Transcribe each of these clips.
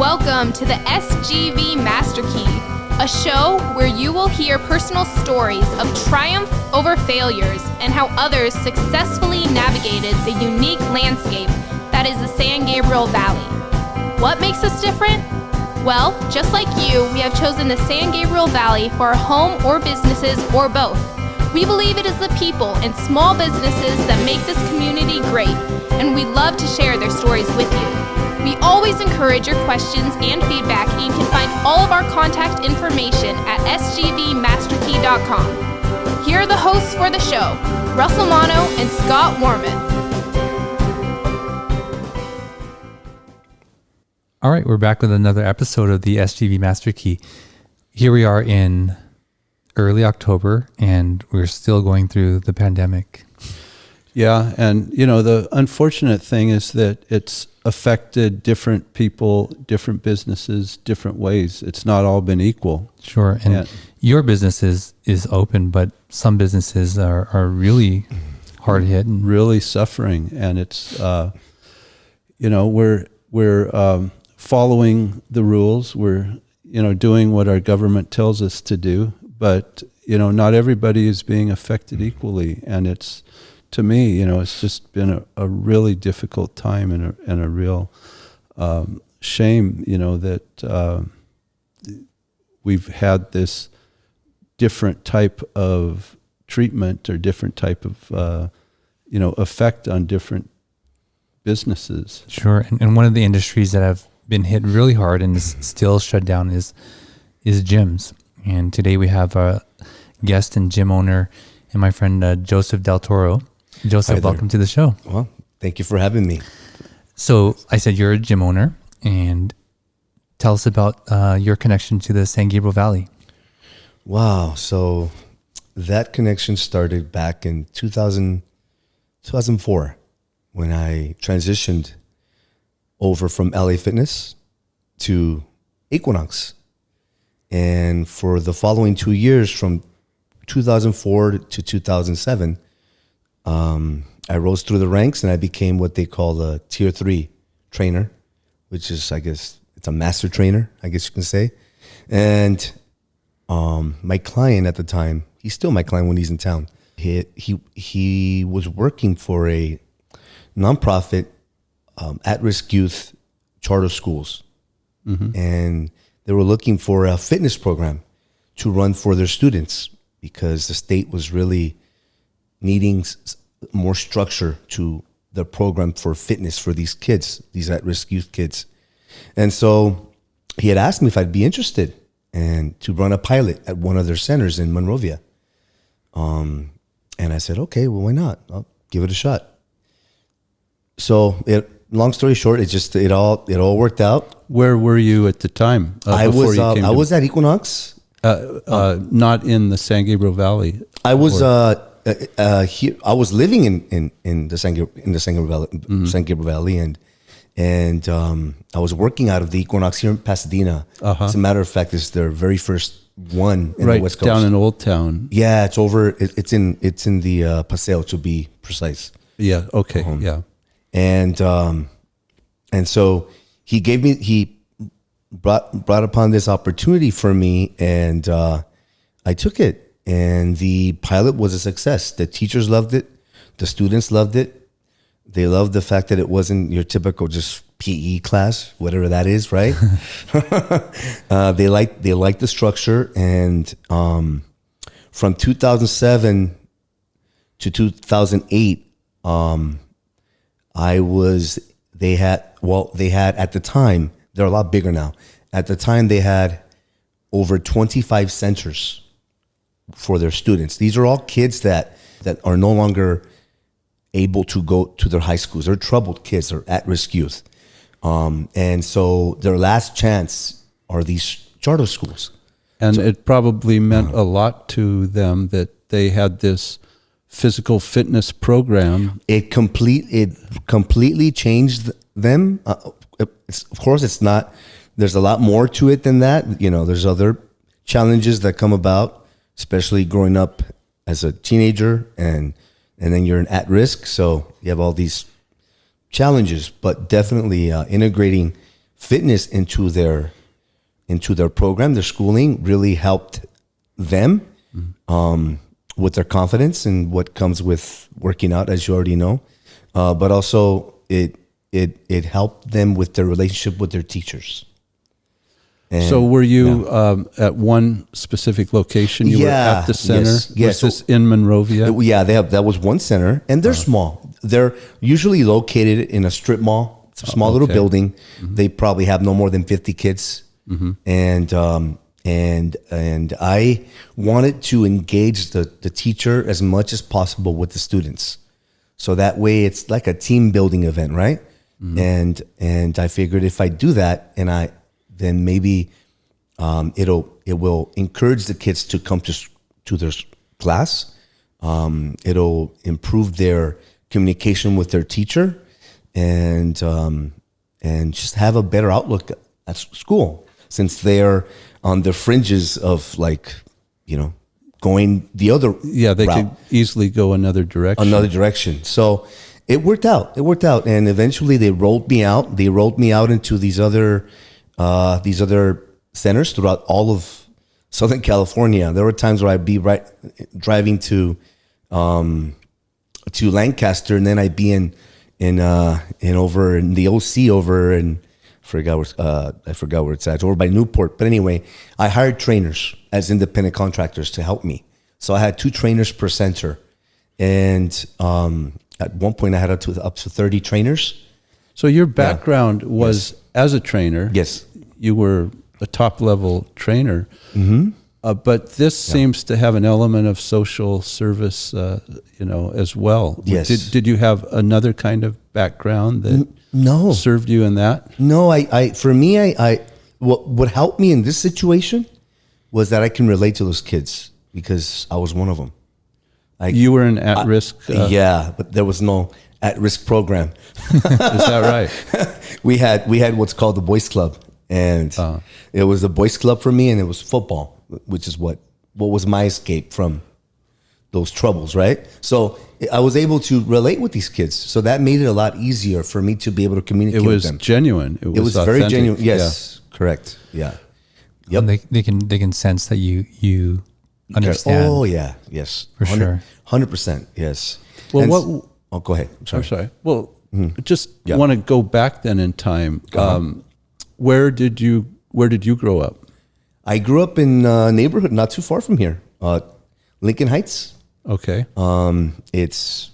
Welcome to the SGV Master Key, a show where you will hear personal stories of triumph over failures and how others successfully navigated the unique landscape that is the San Gabriel Valley. What makes us different? Well, just like you, we have chosen the San Gabriel Valley for our home or businesses or both. We believe it is the people and small businesses that make this community great, and we love to share their stories with you. We always encourage your questions and feedback, and you can find all of our contact information at sgvmasterkey.com. Here are the hosts for the show, Russell Mono and Scott Warmoth. All right, we're back with another episode of the SGV Master Key. Here we are in early October, and we're still going through the pandemic. Yeah, and the unfortunate thing is that it's affected different people, different businesses, different ways. It's not all been equal. Sure, and your business is open, but some businesses are really hard hit and really suffering. And it's we're following the rules. We're doing what our government tells us to do, but not everybody is being affected equally, and it's. To me, it's just been a really difficult time and a real shame, that we've had this different type of treatment or different type of, effect on different businesses. Sure. And one of the industries that have been hit really hard and is still shut down is gyms. And today we have a guest and gym owner and my friend Joseph Del Toro. Joseph, welcome to the show. Well, thank you for having me. So I said you're a gym owner, and tell us about your connection to the San Gabriel Valley. Wow. So that connection started back in 2004 when I transitioned over from LA Fitness to Equinox. And for the following 2 years, from 2004 to 2007, I rose through the ranks and I became what they call a tier 3 trainer, which is, I guess, it's a master trainer, I guess you can say. And my client at the time, he's still my client when he's in town. He was working for a nonprofit at-risk youth charter schools. Mm-hmm. And they were looking for a fitness program to run for their students because the state was really needing more structure to the program for fitness for these kids, these at-risk youth kids. And so he had asked me if I'd be interested and to run a pilot at one of their centers in Monrovia. And I said, okay, well, why not? I'll give it a shot. So long story short, it all worked out. Where were you at the time? I was at Equinox. Not in the San Gabriel Valley. I was here. I was living in the San Gabriel Valley, and I was working out of the Equinox here in Pasadena. Uh-huh. As a matter of fact, it's their very first one in the West Coast, down in Old Town. Yeah, it's over. It's in the Paseo, to be precise. Yeah. Okay. Yeah. And so he brought upon this opportunity for me, and I took it. And the pilot was a success. The teachers loved it. The students loved it. They loved the fact that it wasn't your typical just PE class, whatever that is, right? They liked the structure. And from 2007 to 2008, they had at the time, they're a lot bigger now. At the time, they had over 25 centers for their students. These are all kids that are no longer able to go to their high schools. They're troubled kids. They're at-risk youth. And so their last chance are these charter schools. And it probably meant a lot to them that they had this physical fitness program. It completely changed them. Of course, it's not, there's a lot more to it than that. There's other challenges that come about, especially growing up as a teenager and then you're at risk. So you have all these challenges, but definitely integrating fitness into their program, their schooling, really helped them with their confidence and what comes with working out, as you already know. But also it helped them with their relationship with their teachers. And, so were you at one specific location? You were at the center? Yes. Was this in Monrovia? Yeah, that was one center, and they're small. They're usually located in a strip mall. It's a small little building. They probably have no more than 50 kids. And I wanted to engage the teacher as much as possible with the students. So that way it's like a team building event, right? And I figured if I do that, then maybe it will encourage the kids to come to their class. It'll improve their communication with their teacher, and just have a better outlook at school, since they're on the fringes of going the other they route. could easily go another direction. So it worked out, and eventually they rolled me out into these other centers throughout all of Southern California. There were times where I'd be driving to Lancaster, and then I'd be in over in the OC over in I forgot where it's at, over by Newport. But anyway, I hired trainers as independent contractors to help me. So I had 2 trainers per center, and at one point I had up to 30 trainers. So your background was as a trainer. Yes. You were a top level trainer. But this seems to have an element of social service, as well. Yes. Did you have another kind of background that served you in that? No, what helped me in this situation was that I can relate to those kids, because I was one of them. You were an at-risk. But there was no at-risk program. Is that right? We had what's called the Boys Club, and it was the Boys Club for me, and it was football, which is what was my escape from those troubles, right? So I was able to relate with these kids, so that made it a lot easier for me to be able to communicate with them. It was genuine. It was very authentic. genuine. Yes, correct. Yeah. Yep. And they can sense that you understand. Oh yeah, yes, For sure. 100%. Yes. Well, go ahead. I'm sorry. Well, just want to go back then in time. Where did you grow up? I grew up in a neighborhood not too far from here, Lincoln Heights. Okay. It's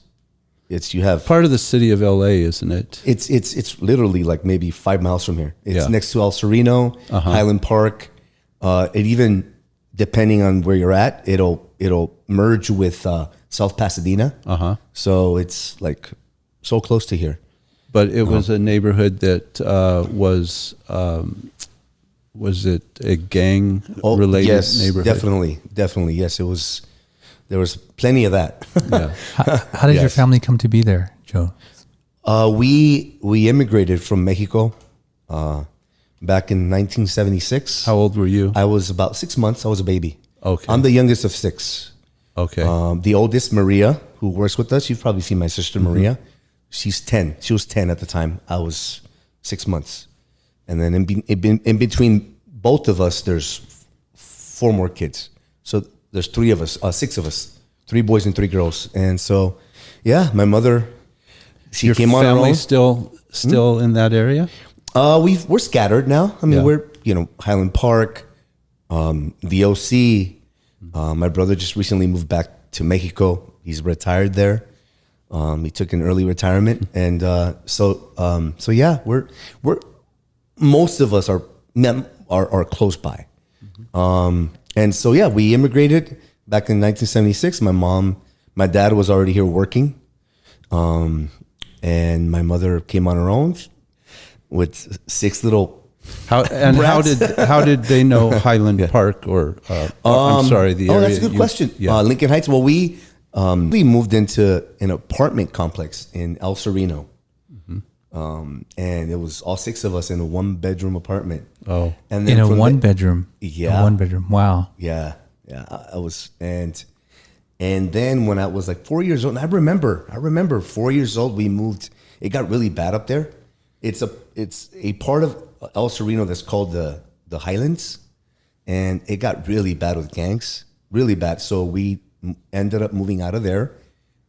you have part of the city of LA, isn't it? It's literally like maybe 5 miles from here. It's next to El Sereno, Highland Park. It even, depending on where you're at, it'll merge with South Pasadena. So it's like so close to here. But it was a neighborhood that was it a gang related neighborhood? Definitely. Yes, it was. There was plenty of that. Yeah. How did your family come to be there, Joe? We immigrated from Mexico back in 1976. How old were you? I was about 6 months. I was a baby. Okay. I'm the youngest of 6. Okay. The oldest, Maria, who works with us. You've probably seen my sister Maria. She's 10. She was 10 at the time. I was 6 months. And then in between both of us, there's 4 more kids. So there's 6 of us, 3 boys and 3 girls. And so, my mother, she Your came on her family own. still in that area? We're scattered now. I mean, we're, Highland Park, the OC. My brother just recently moved back to Mexico. He's retired there. He took an early retirement. And we're most of us are close by. And so, we immigrated back in 1976. My dad was already here working. And my mother came on her own with 6 little How did they know Highland Park or I'm sorry, the area? Oh, that's a good question. Yeah. Lincoln Heights. Well, we moved into an apartment complex in El Sereno. And it was all 6 of us in a 1-bedroom apartment. Oh, and then in a 1-bedroom. Yeah, a 1-bedroom. Wow. Yeah. I was, and then when I was like 4 years old, and I remember 4 years old, we moved. It got really bad up there. It's a part of El Sereno that's called the Highlands, and it got really bad with gangs, really bad. So we ended up moving out of there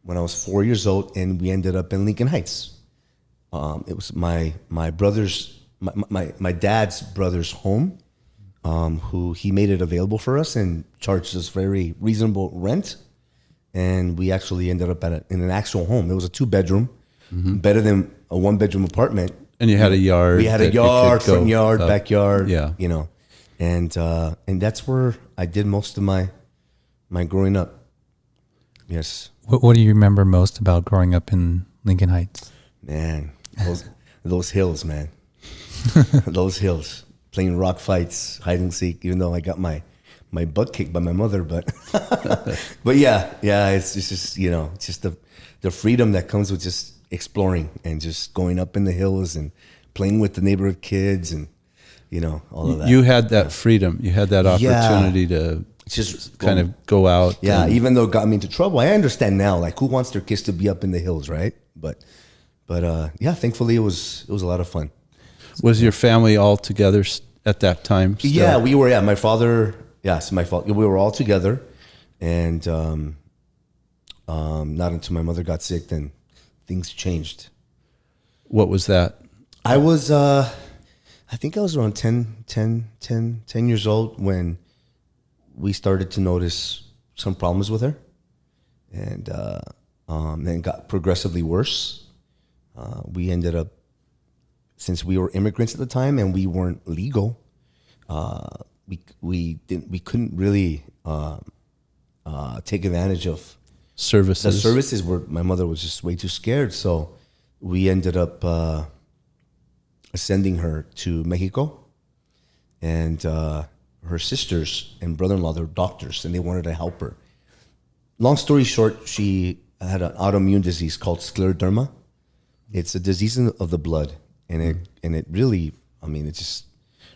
when I was 4 years old, and we ended up in Lincoln Heights. It was my brother's, my dad's brother's home, who he made it available for us and charged us very reasonable rent. And we actually ended up in an actual home. It was a 2-bedroom, better than a 1-bedroom apartment. And you had a yard. We had a yard, front yard, backyard. Yeah. You know, and that's where I did most of my growing up. Yes. What do you remember most about growing up in Lincoln Heights? Man, those hills, man. Those hills. Playing rock fights, hide and seek, even though I got my butt kicked by my mother, but but yeah, it's just, you know, it's just the freedom that comes with just exploring and just going up in the hills and playing with the neighborhood kids and, you know, all of that. You had that freedom. You had that opportunity to just kind of go out. Yeah, even though it got me into trouble. I understand now, like, who wants their kids to be up in the hills, right? But yeah, thankfully it was a lot of fun. Was your family all together at that time? Still? Yeah, we were. Yeah, my father. Yes, my father. We were all together, and not until my mother got sick, then things changed. What was that? I was, I think I was around 10 years old when we started to notice some problems with her, and then it got progressively worse. We ended up, since we were immigrants at the time and we weren't legal, we couldn't really take advantage of Services. the services. Where my mother was just way too scared, so we ended up sending her to Mexico, and her sisters and brother-in-law, they're doctors, and they wanted to help her. Long story short, she had an autoimmune disease called scleroderma. It's a disease of the blood, and it really, I mean, it just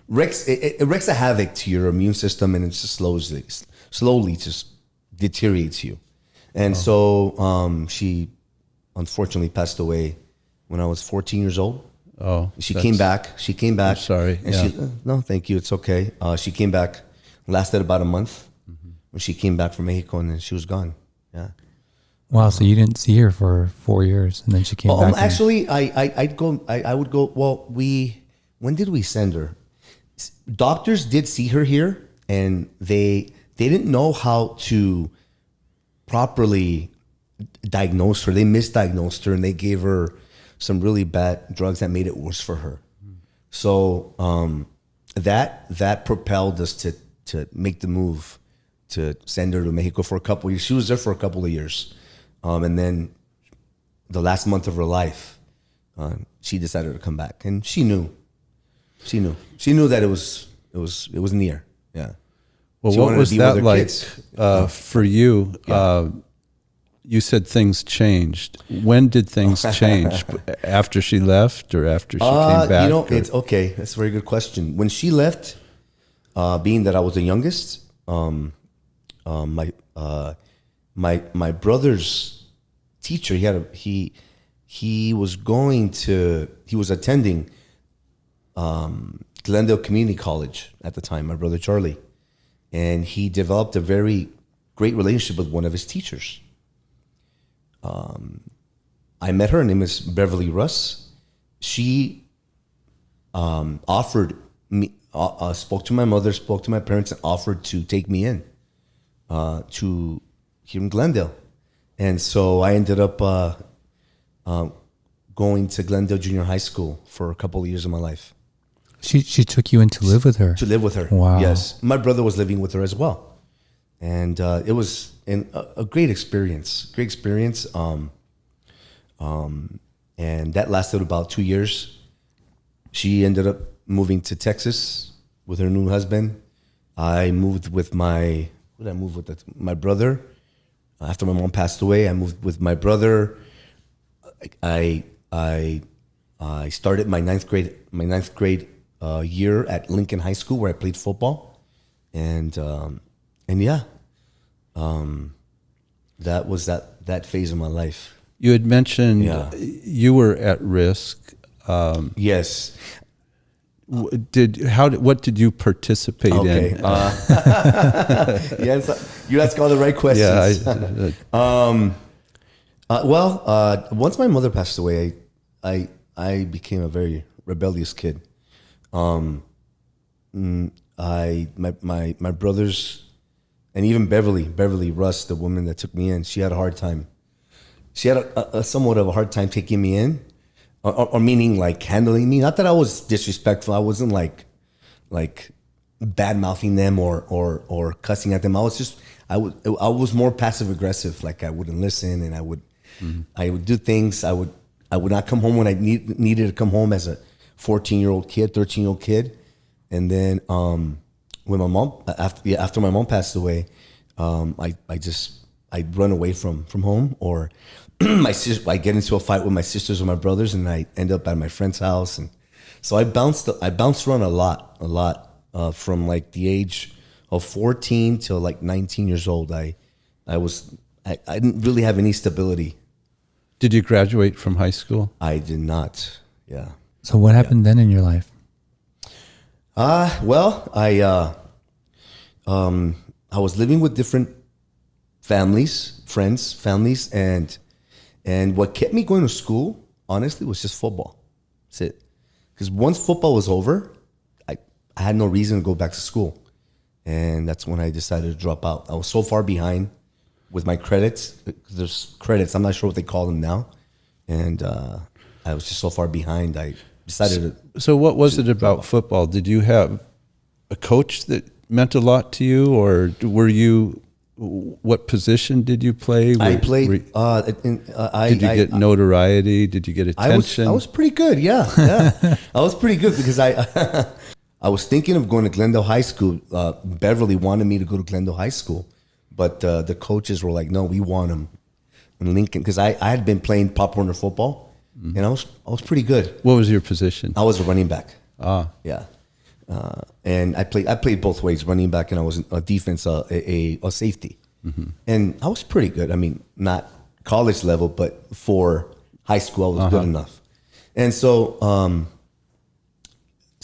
wreaks a havoc to your immune system, and it just slowly just deteriorates you. And so she unfortunately passed away when I was 14 years old. Oh, She came back. I'm sorry. And Yeah. no, thank you. It's okay. She came back, lasted about a month. When she came back from Mexico, and then she was gone. Yeah. Wow, so you didn't see her for 4 years, and then she came back. Actually, I would go. Well, when did we send her? Doctors did see her here, and they didn't know how to properly diagnose her. They misdiagnosed her, and they gave her some really bad drugs that made it worse for her. So that propelled us to make the move to send her to Mexico for a couple of years. She was there for a couple of years, and then the last month of her life, she decided to come back, and she knew that it was in the air. Yeah. Well, She what wanted to was be with that her like kids. for you? Yeah. You said things changed. When did things change? After she left, or after she came back? You know, or- it's okay. That's a very good question. When she left, being that I was the youngest, my brother's teacher, he was attending Glendale Community College at the time, my brother Charlie, and he developed a very great relationship with one of his teachers. I met her. Her name is Beverly Russ. She offered me, spoke to my mother, spoke to my parents, and offered to take me in to here in Glendale. And so I ended up going to Glendale Junior High School for a couple of years of my life. She took you in to live with her. To live with her. Wow. Yes. My brother was living with her as well. And it was a great experience. Great experience. And that lasted about 2 years. She ended up moving to Texas with her new husband. I moved with my brother. After my mom passed away, I moved with my brother. I started my ninth grade year at Lincoln High School, where I played football, and yeah, that was that phase of my life. You had mentioned Yeah. you were at risk. Yes, What did you participate Okay. in? You ask all the right questions. Yeah, Once my mother passed away, I became a very rebellious kid. My brothers, and even Beverly Russ, the woman that took me in, she had a hard time. She had a somewhat of a hard time taking me in, or meaning like handling me. Not that I was disrespectful. I wasn't like bad mouthing them or cussing at them. I was more passive aggressive. Like I wouldn't listen, and I would do things. I would not come home when I needed to come home as a 14-year-old kid, 13-year-old kid. And then when my mom after my mom passed away, I'd run away from home, or I get into a fight with my sisters or my brothers, and I end up at my friend's house. And so I bounced around a lot from like the age of 14 till like 19 years old. I didn't really have any stability. Did you graduate from high school? I did not. Yeah. So what happened then in your life? I was living with different families, and what kept me going to school, honestly, was just football. That's it. Because once football was over, I had no reason to go back to school. And that's when I decided to drop out. I was so far behind with my credits. There's credits, I'm not sure what they call them now. And I was just so far behind, I decided to... So what was it about football? Did you have a coach that meant a lot to you, or were you... What position did you play? I played. Did you get notoriety? Did you get attention? I was pretty good. Yeah. I was pretty good because I was thinking of going to Glendale High School. Beverly wanted me to go to Glendale High School, but the coaches were like, "No, we want him in Lincoln," because I had been playing Pop Warner football, and I was pretty good. What was your position? I was a running back. Yeah. And I played both ways, running back, and I was a defense, a safety. Mm-hmm. And I was pretty good. I mean, not college level, but for high school, I was good enough. And so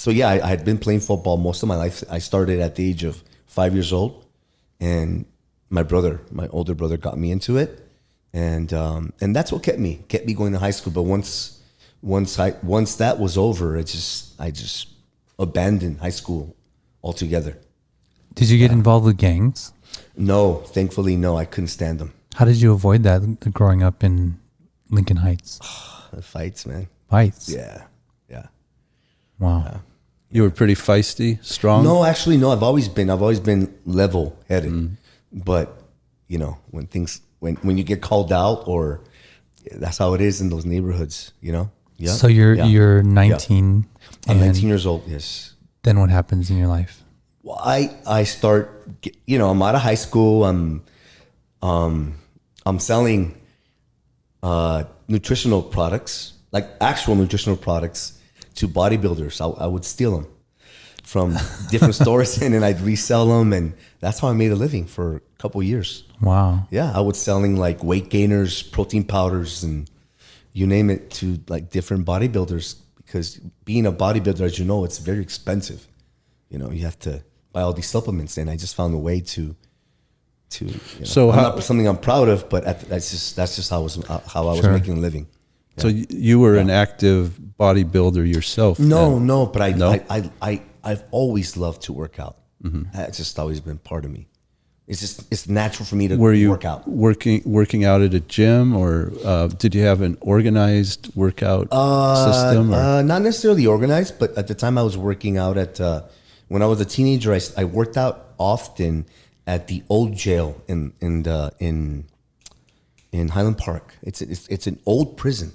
I had been playing football most of my life. I started at the age of 5 years old, and my older brother, got me into it, and that's what kept me going to high school. But once that was over, I just abandoned high school altogether. Did you get involved with gangs? No, thankfully, no. I couldn't stand them. How did you avoid that growing up in Lincoln Heights? The fights, man. Fights? Yeah. Wow. You were pretty feisty, strong? No, actually, no. I've always been level-headed. But, when you get called out, or that's how it is in those neighborhoods, Yeah. So you're 19. Yeah. I'm 19 years old, yes. Then what happens in your life? Well, I start, I'm out of high school. I'm selling nutritional products, like actual nutritional products, to bodybuilders. I would steal them from different stores, and then I'd resell them, and that's how I made a living for a couple of years. Wow. Yeah, I was selling like weight gainers, protein powders, and you name it, to like different bodybuilders, because being a bodybuilder, as you know, it's very expensive. You have to buy all these supplements, and I just found a way to so not something I'm proud of, but that's just how I was making a living. Yeah. So you were an active bodybuilder yourself? No, but I've always loved to work out. Mm-hmm. That's just always been part of me. It's natural for me to work out. Working out at a gym, or did you have an organized workout system? Not necessarily organized, but at the time I was working out at when I was a teenager. I worked out often at the old jail in Highland Park. It's an old prison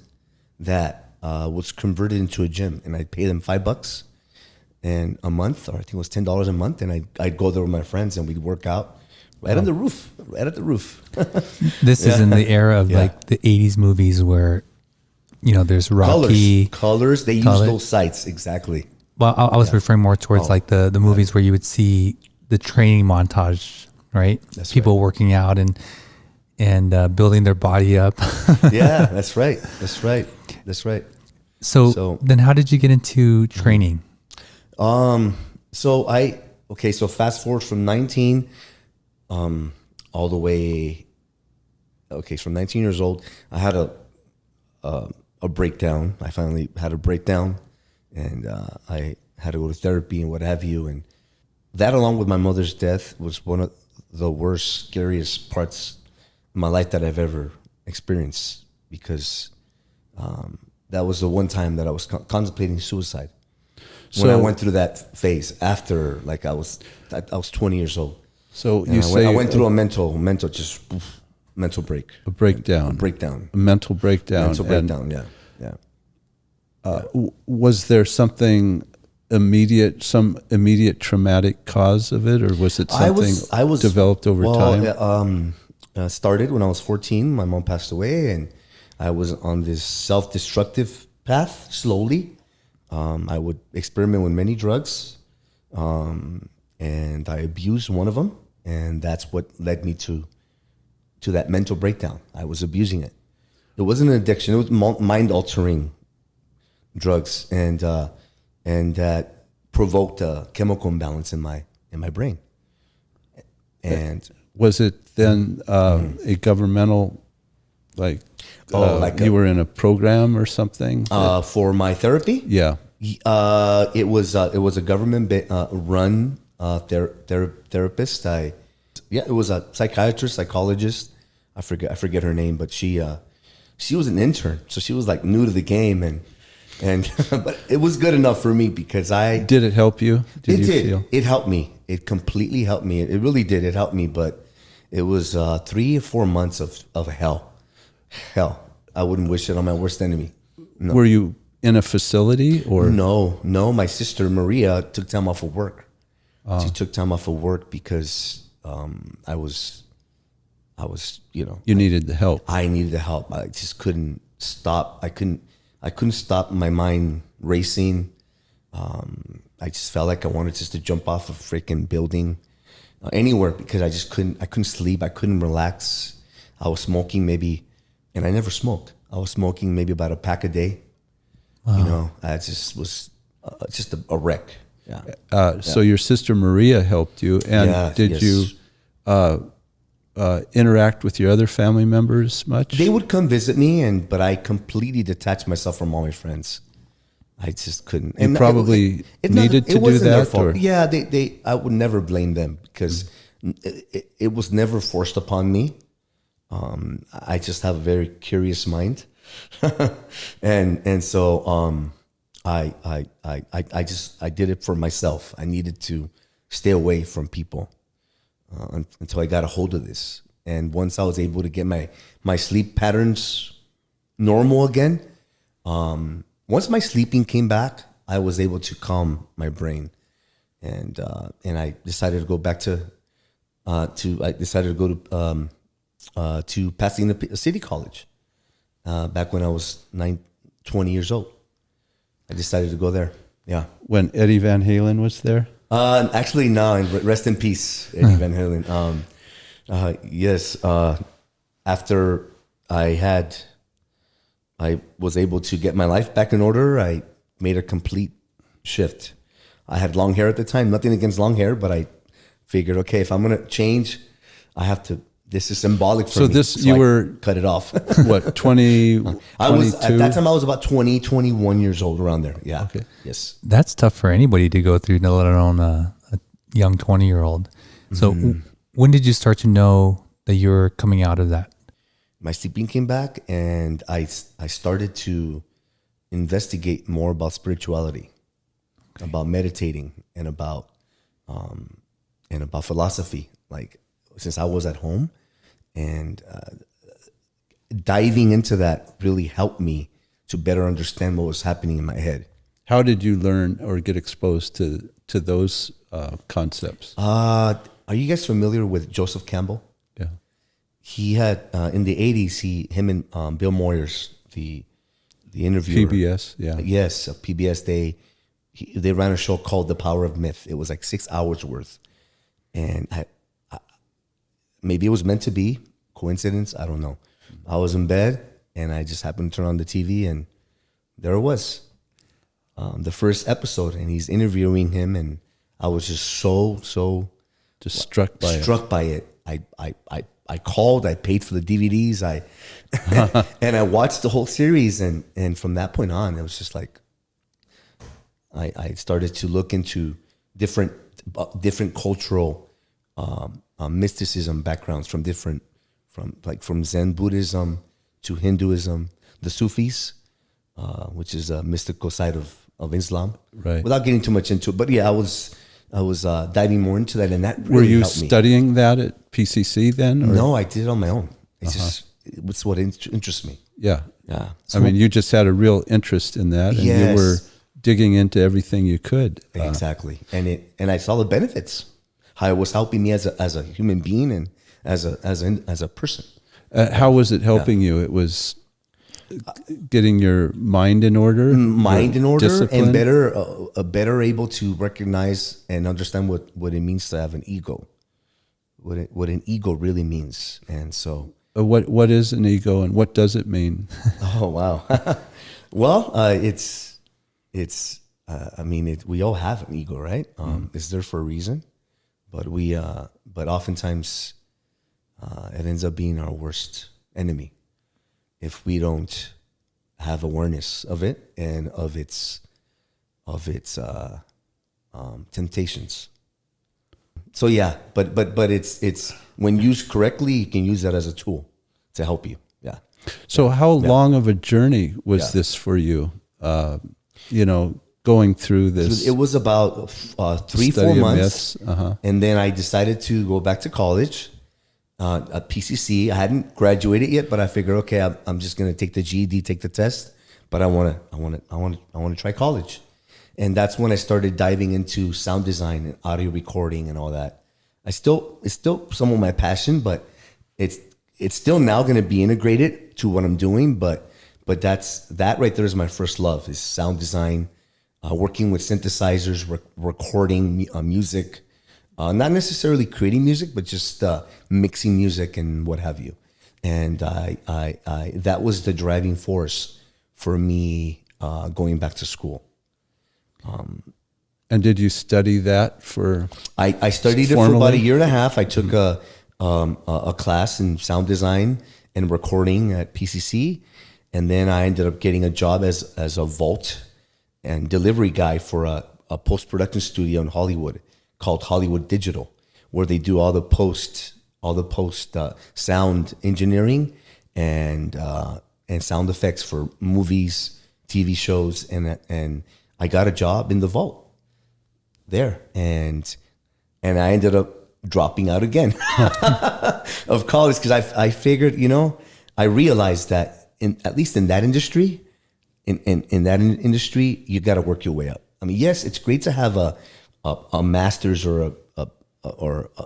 that was converted into a gym, and I'd pay them $5 and a month, or I think it was $10 a month, and I'd go there with my friends, and we'd work out. Right at the roof. This is in the era of like the 80s movies where, there's Rocky. Colors. They use those sites. Exactly. Well, I was referring more towards like the movies where you would see the training montage, right? That's People right. working out and building their body up. Yeah, that's right. So then how did you get into training? So fast forward from 19, all the way. Okay, from 19 years old, I had a breakdown. I finally had a breakdown, and I had to go to therapy and what have you. And that, along with my mother's death, was one of the worst, scariest parts of my life that I've ever experienced, because that was the one time that I was contemplating suicide. When I went through that phase after, like I was 20 years old. So And I went through a mental break. A breakdown. A mental breakdown. Mental breakdown, yeah. Was there some immediate traumatic cause of it, or was it something I was developed over time? Started when I was 14. My mom passed away, and I was on this self-destructive path slowly. I would experiment with many drugs, and I abused one of them, and that's what led me to that mental breakdown. I was abusing it. It wasn't an addiction. It was mind-altering drugs, and that provoked a chemical imbalance in my brain. And was it then a governmental, you were in a program or something? For my therapy? Yeah. It was a government run therapist. It was a psychiatrist, psychologist. I forget her name, but she was an intern, so she was like new to the game, and but it was good enough for me because Did it help you? It did. It helped me. It completely helped me. It really did. It helped me, but it was 3 or 4 months of hell. Hell. I wouldn't wish it on my worst enemy. No. Were you in a facility or? No. My sister Maria took time off of work. She took time off of work because I was, You needed the help. I needed the help. I just couldn't stop. I couldn't stop my mind racing. I just felt like I wanted just to jump off a freaking building, anywhere, because I couldn't sleep. I couldn't relax. I was smoking maybe, and I never smoked. I was smoking maybe about a pack a day. Wow. I just was just a wreck. Yeah. So your sister Maria helped you, and did you interact with your other family members much? They would come visit me, but I completely detached myself from all my friends. I just couldn't. You probably needed to do that, or? Yeah, I would never blame them because it was never forced upon me. I just have a very curious mind, and so I did it for myself. I needed to stay away from people until I got a hold of this. And once I was able to get my sleep patterns normal again, once my sleeping came back, I was able to calm my brain, and I decided to go back to Pasadena City College back when I was 20 years old. I decided to go there. Yeah. When Eddie Van Halen was there? Actually, no. Rest in peace, Eddie Van Halen. Yes. After I was able to get my life back in order, I made a complete shift. I had long hair at the time. Nothing against long hair, but I figured, okay, if I'm going to change, I have to. This is symbolic for me. You were cut it off. What, 20? I was at that time. I was about 20, 21 years old, around there. Yeah. Okay. Yes. That's tough for anybody to go through, let alone a young 20-year-old. So, when did you start to know that you were coming out of that? My sleeping came back, and I started to investigate more about spirituality, about meditating, and about philosophy. Like, since I was at home, and diving into that really helped me to better understand what was happening in my head. How did you learn or get exposed to those concepts? Are you guys familiar with Joseph Campbell? Yeah. He had in the 80s. Him and Bill Moyers, the interviewer. PBS, yeah. Yes, PBS. They ran a show called The Power of Myth. It was like 6 hours worth, and maybe it was meant to be coincidence. I don't know. I was in bed and I just happened to turn on the TV, and there it was. the first episode, and he's interviewing him, and I was just so Just struck by it. I called, I paid for the DVDs, and I watched the whole series, and from that point on, it was just like I started to look into different cultural mysticism backgrounds from Zen Buddhism to Hinduism, the Sufis, which is a mystical side of Islam. Right. Without getting too much into it, but yeah, I was diving more into that, and that really Were you helped me. studying that at PCC then? Or? No, I did it on my own. It's what interests me. Yeah. Yeah. I mean, you just had a real interest in that, and you were digging into everything you could. Exactly, and I saw the benefits, how it was helping me as a human being and as a person. How was it helping you? It was getting your mind in order, discipline? and better able to recognize and understand what it means to have an ego, what an ego really means. And so, what is an ego, and what does it mean? oh wow, well, we all have an ego, right? It's there for a reason, but oftentimes it ends up being our worst enemy if we don't have awareness of it and of its temptations. So yeah, but it's when used correctly, you can use that as a tool to help you. Yeah. So how long of a journey was this for you? Going through this. It was about 3-4 months, and then I decided to go back to college. At PCC, I hadn't graduated yet, but I figured, okay, I'm just gonna take the GED, take the test, but I want to try college, and that's when I started diving into sound design and audio recording and all that. It's still some of my passion, but it's still now going to be integrated to what I'm doing. But that right there is my first love, is sound design, working with synthesizers, recording music. Not necessarily creating music, but just mixing music and what have you. And I that was the driving force for me going back to school. And did you study that for? I studied formally? It for about 1.5 years. I took a class in sound design and recording at PCC, and then I ended up getting a job as a vault and delivery guy for a post-production studio in Hollywood called Hollywood Digital, where they do all the post sound engineering and sound effects for movies, TV shows, and I got a job in the vault there, and I ended up dropping out again of college because I figured, I realized that at least in that industry, in that industry, you got to work your way up. I mean, yes, it's great to have a master's or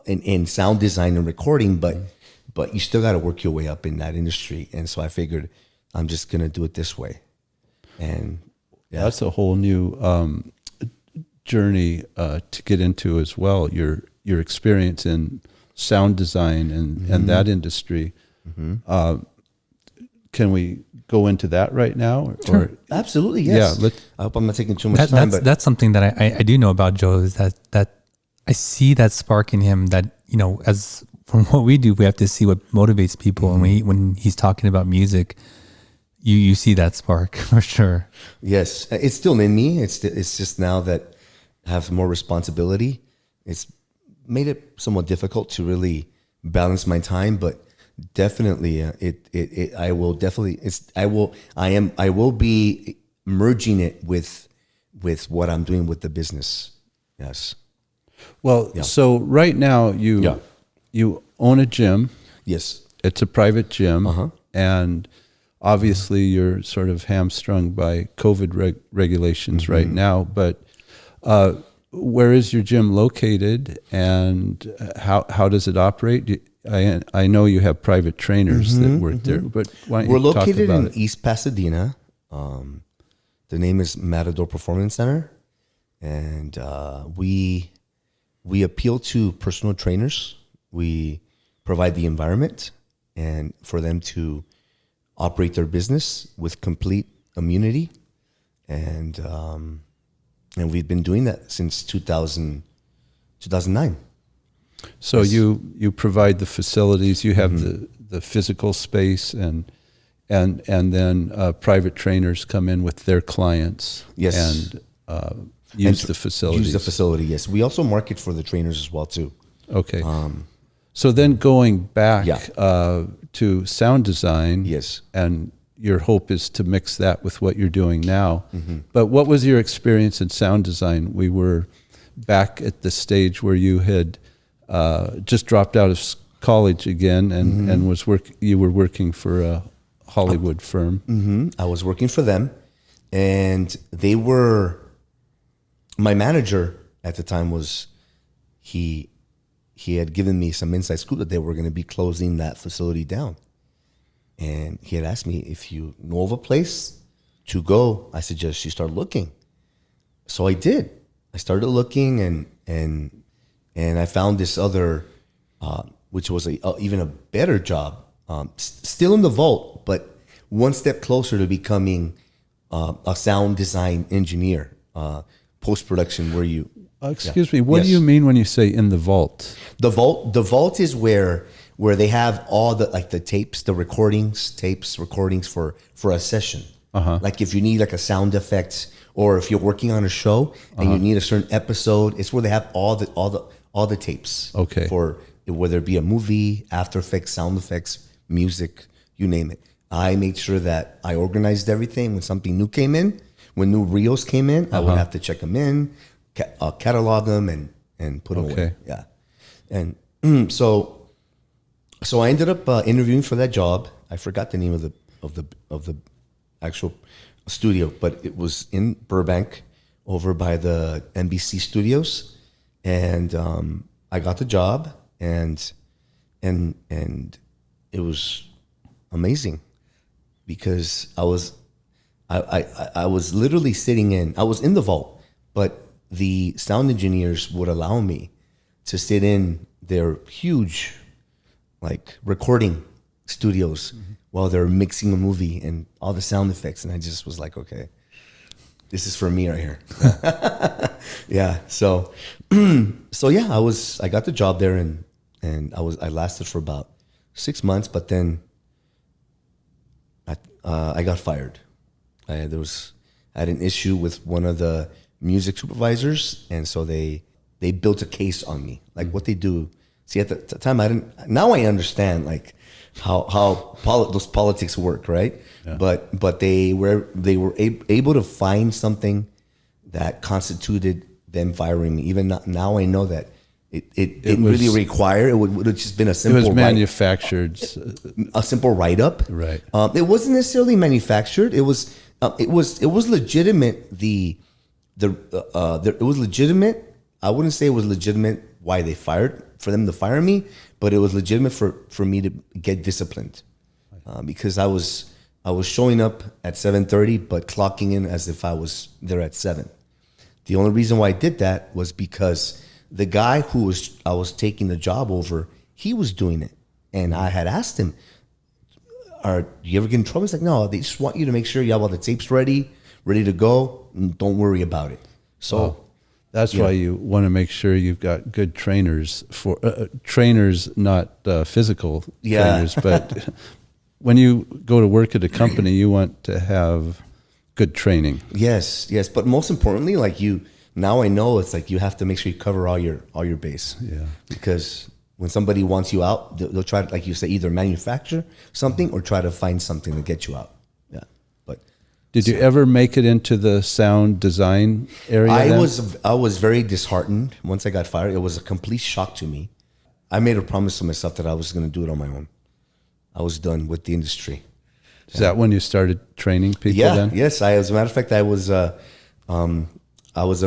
in sound design and recording, but you still got to work your way up in that industry. And so I figured I'm just gonna do it this way. And that's a whole new journey to get into as well. Your experience in sound design and that industry. Can we go into that right now? Sure. Or, absolutely, yes. Yeah. I hope I'm not taking too much time. That's something that I do know about Joe, is that I see that spark in him that, as from what we do, we have to see what motivates people. And when he's talking about music, you see that spark for sure. Yes. It's still in me. It's just now that I have more responsibility, it's made it somewhat difficult to really balance my time, but definitely I will be merging it with what I'm doing with the business. Yes. Well, so right now you own a gym. Yes. It's a private gym, and obviously you're sort of hamstrung by COVID regulations right now, but where is your gym located, and how does it operate? I know you have private trainers that work there, but why don't We're you talk located about in it? East Pasadena. The name is Matador Performance Center, and we appeal to personal trainers. We provide the environment and for them to operate their business with complete immunity and we've been doing that since 2009. So you provide the facilities, you have the physical space, and then private trainers come in with their clients. Yes. And use the facilities. Use the facility. Yes. We also market for the trainers as well too. Okay. So then going back Yeah. to sound design. Yes. And your hope is to mix that with what you're doing now. But what was your experience in sound design? We were back at the stage where you had just dropped out of college again, and you were working for a Hollywood firm. I was working for them, and they were, my manager at the time was, he had given me some inside scoop that they were going to be closing that facility down. And he had asked me, if you know of a place to go, I suggest you start looking. So I did. I started looking, and I found this other, which was even a better job, still in the vault, but one step closer to becoming a sound design engineer, post-production, where you... Excuse me, what do you mean when you say in the vault? The vault is where they have all the, like, the tapes, the recordings for a session. Like if you need like a sound effect, or if you're working on a show and you need a certain episode, it's where they have all the tapes. Okay. For whether it be a movie, After Effects, sound effects, music, you name it. I made sure that I organized everything. When something new came in, when new reels came in, I would have to check them in, catalog them, and put them away. Yeah. And so I ended up interviewing for that job. I forgot the name of the actual studio, but it was in Burbank, over by the NBC studios, and I got the job, and it was amazing, because I was literally sitting in. I was in the vault, but the sound engineers would allow me to sit in their huge, like, recording studios while they're mixing a movie and all the sound effects, and I just was like, okay, this is for me right here. Yeah. So yeah, I got the job there, and I lasted for about 6 months, but then I got fired. I had an issue with one of the music supervisors, and so they built a case on me. Like, what they do. See, at the time I didn't. Now I understand, like, how those politics work, right? Yeah. But they were able to find something that constituted them firing me. Even now I know that it didn't really require. It would have just been a simple. It was manufactured. A simple write-up. Right. It wasn't necessarily manufactured. It was legitimate. It was legitimate. I wouldn't say it was legitimate why they for them to fire me, but it was legitimate for me to get disciplined, because I was showing up at 7:30, but clocking in as if I was there at 7. The only reason why I did that was because the guy I was taking the job over, he was doing it, and I had asked him, "Do you ever get in trouble?" He's like, "No, they just want you to make sure you have all the tapes ready to go, and don't worry about it." So. That's why you want to make sure you've got good trainers for trainers, not physical trainers, but when you go to work at a company, you want to have good training. Yes, but most importantly, like now I know it's like you have to make sure you cover all your base. Yeah. Because when somebody wants you out, they'll try to, like you say, either manufacture something or try to find something to get you out. Yeah. But did you ever make it into the sound design area? I was very disheartened once I got fired. It was a complete shock to me. I made a promise to myself that I was going to do it on my own. I was done with the industry. Is that when you started training people? Yeah. Then? Yes. As a matter of fact, I was a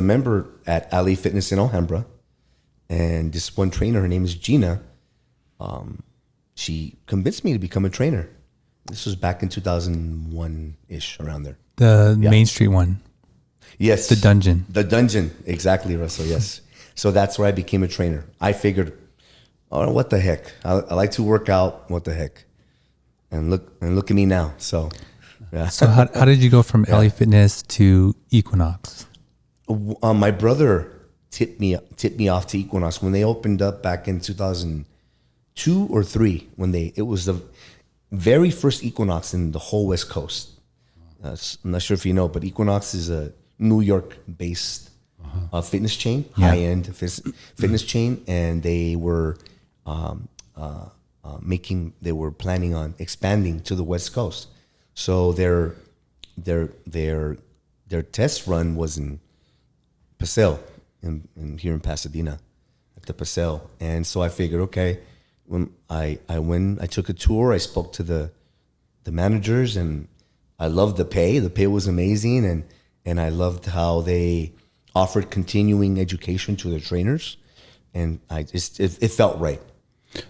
member at Ali Fitness in Alhambra, and this one trainer, her name is Gina. She convinced me to become a trainer. This was back in 2001-ish, around there. The Main Street one. Yes. The dungeon. The dungeon. Exactly, Russell. Yes. So that's where I became a trainer. I figured, oh, what the heck? I like to work out. What the heck? And look at me now. So Yeah. So how did you go from LA Fitness to Equinox? My brother tipped me off to Equinox when they opened up back in 2002 or 3. It was the very first Equinox in the whole West Coast. I'm not sure if you know, but Equinox is a New York-based fitness chain, high-end fitness chain, and they were planning on expanding to the West Coast. So their test run was in Paseo, here in Pasadena, at the Paseo. And so I figured, okay, when I took a tour, I spoke to the managers, and I loved the pay. The pay was amazing, and I loved how they offered continuing education to their trainers, and it felt right.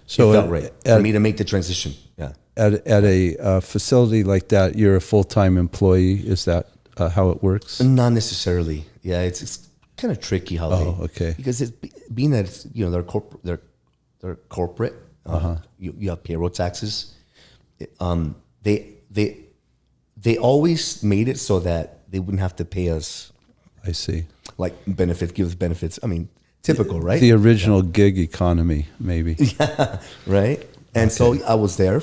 So it felt right for me to make the transition. Yeah. At a facility like that, you're a full-time employee. Is that how it works? Not necessarily. Yeah, it's kind of tricky how okay. Because being that it's, they're corporate. You have payroll taxes. They always made it so that they wouldn't have to pay us. I see. Like give us benefits. I mean, typical, right? The original gig economy, maybe. Yeah, right. And so I was there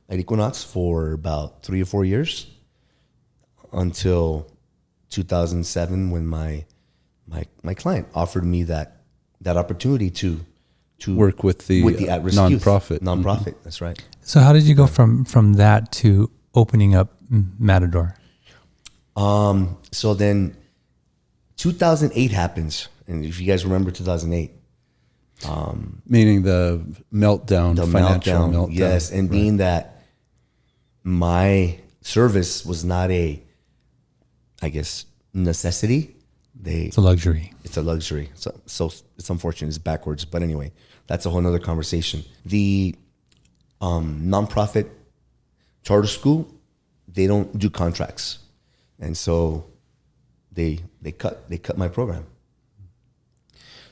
at Equinox for about 3 or 4 years until 2007 when my client offered me that opportunity to work with the at-risk nonprofit. Nonprofit, that's right. So how did you go from that to opening up Matador? So then 2008 happens, and if you guys remember 2008, Meaning the meltdown, financial meltdown. Yes, and being that my service was not a, I guess, necessity. It's a luxury. It's a luxury. So it's unfortunate. It's backwards. But anyway, that's a whole nother conversation. The nonprofit charter school, they don't do contracts. And so they cut my program.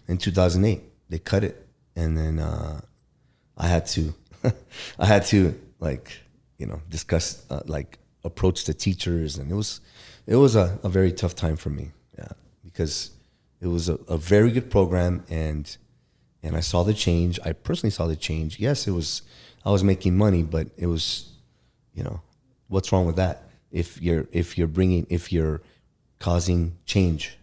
In 2008, they cut it. And then I had to discuss, approach the teachers. And it was a very tough time for me. Yeah. Because it was a very good program, and I saw the change. I personally saw the change. Yes, I was making money, but it was, what's wrong with that? If you're causing change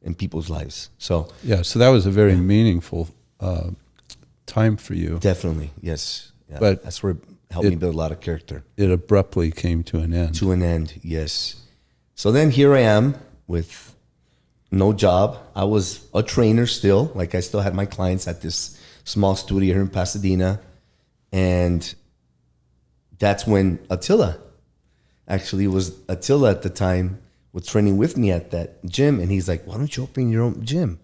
in people's lives. So that was a very meaningful time for you. Definitely, yes. Yeah, but that's where it helped me build a lot of character. It abruptly came to an end. To an end, yes. So then here I am with no job. I was a trainer still. I still had my clients at this small studio here in Pasadena. And that's when Attila at the time was training with me at that gym. And he's like, why don't you open your own gym?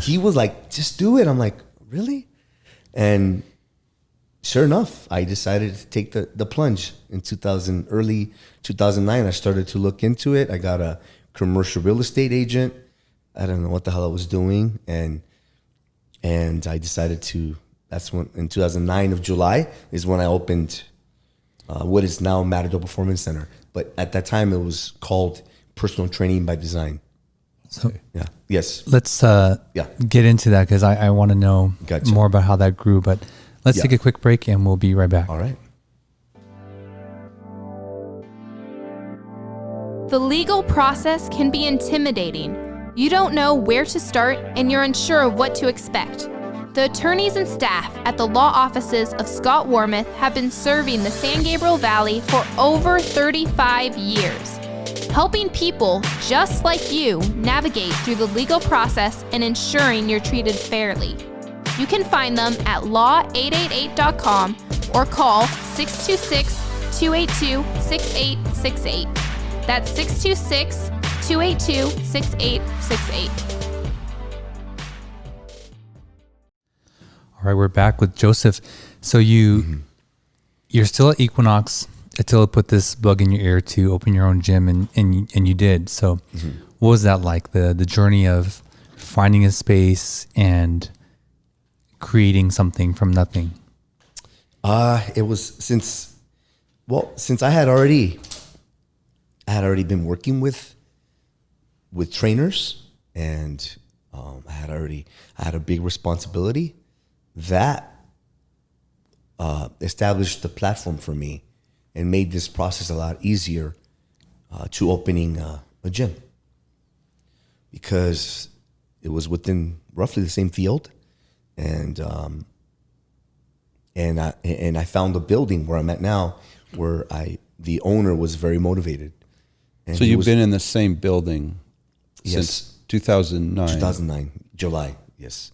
He was like, just do it. I'm like, really? And sure enough, I decided to take the plunge in early 2009. I started to look into it. I got a commercial real estate agent. I don't know what the hell I was doing. And I decided that's when, in 2009 of July, is when I opened what is now Matador Performance Center. But at that time, it was called Personal Training by Design. So yeah. Yes. Let's get into that, because I want to know more about how that grew. But let's take a quick break, and we'll be right back. All right. The legal process can be intimidating. You don't know where to start, and you're unsure of what to expect. The attorneys and staff at the law offices of Scott Warmoth have been serving the San Gabriel Valley for over 35 years, helping people just like you navigate through the legal process and ensuring you're treated fairly. You can find them at law888.com or call 626-282-6868. That's 626-282-6868. All right, we're back with Joseph. So you're still at Equinox. Attila put this bug in your ear to open your own gym, and you did. So what was that like, the journey of finding a space and creating something from nothing? It was since I had already had already been working with trainers, and I had a big responsibility. That established the platform for me and made this process a lot easier to opening a gym, because it was within roughly the same field, and I found a building where I'm at now, where the owner was very motivated. And So you've been in the same building since 2009. 2009, July, yes.